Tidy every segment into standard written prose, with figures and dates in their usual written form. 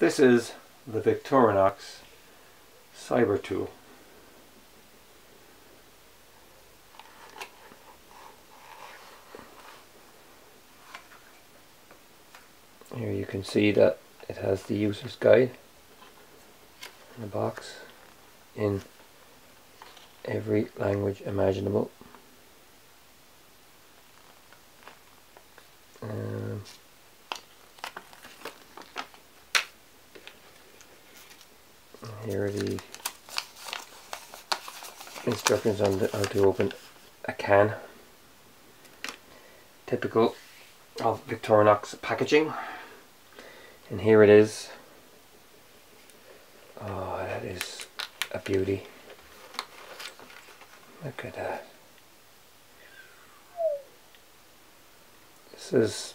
This is the Victorinox Cybertool. Here you can see that it has the user's guide in the box in every language imaginable. Here are the instructions on how to open a can. Typical of Victorinox packaging. And here it is. Oh, that is a beauty. Look at that. This is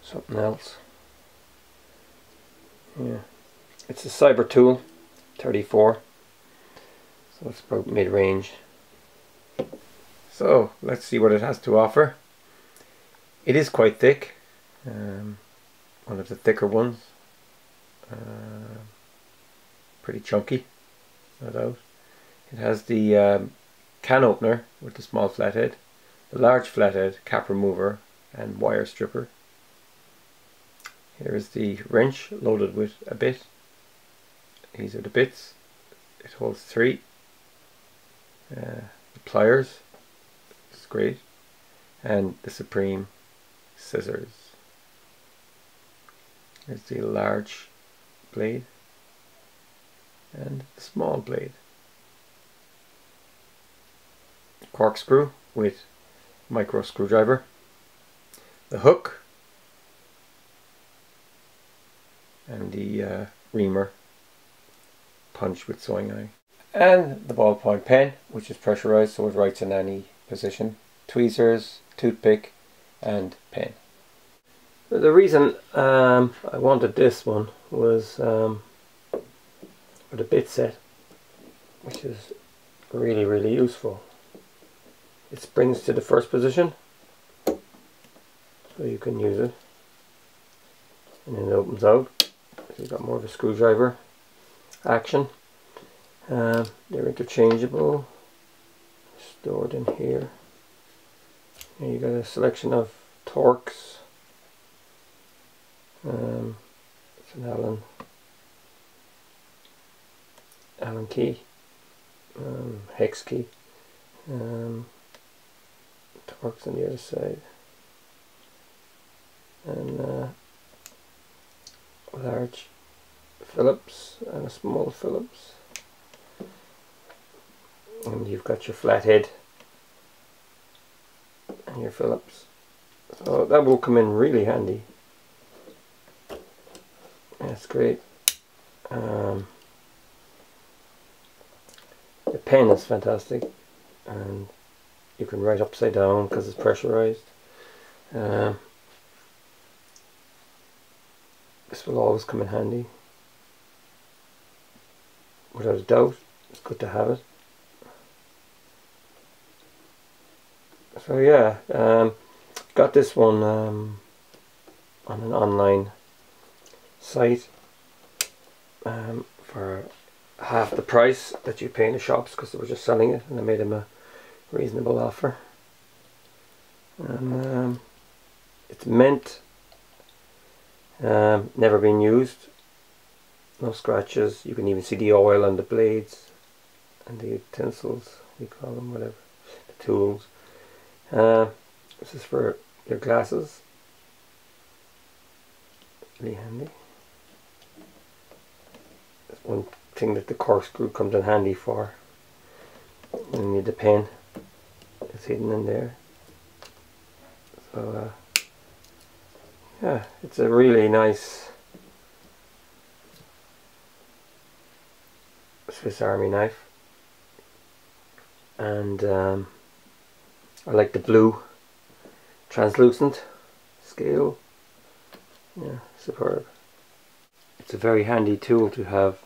something else. Yeah, it's a Cybertool 34, so it's about mid-range. So let's see what it has to offer. It is quite thick, one of the thicker ones, pretty chunky, no doubt. It has the can opener with the small flathead, the large flathead, cap remover and wire stripper. Here is the wrench loaded with a bit. These are the bits. It holds 3. The pliers, it's great, and the Supreme scissors. Here's the large blade and the small blade. Corkscrew with micro screwdriver. The hook and the reamer punch with sewing eye. And the ballpoint pen, which is pressurized so it writes in any position. Tweezers, toothpick and pen. The reason I wanted this one was for the bit set, which is really useful. It springs to the first position, so you can use it, and then it opens out. So you've got more of a screwdriver action. They're interchangeable, stored in here. And you got a selection of torques. It's an Allen key, hex key. Torques on the other side, and large Phillips and a small Phillips, and you've got your flathead and your Phillips, so that will come in really handy. That's great. The pen is fantastic, and you can write upside down because it's pressurized. This will always come in handy, without a doubt. It's good to have it. So yeah, got this one on an online site for half the price that you pay in the shops, because they were just selling it and I made them a reasonable offer. And it's mint, never been used, no scratches. You can even see the oil on the blades and the utensils, you call them, whatever, the tools. This is for your glasses, really handy. That's one thing that the corkscrew comes in handy for. You need the pen, it's hidden in there. So yeah, it's a really nice Swiss Army knife, and I like the blue translucent scale. Yeah, superb. It's a very handy tool to have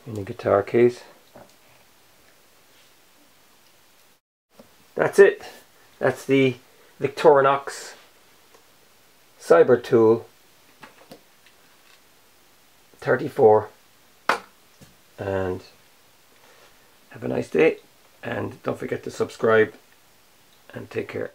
in a guitar case. That's it. That's the Victorinox Cybertool 34, and have a nice day, and don't forget to subscribe, and take care.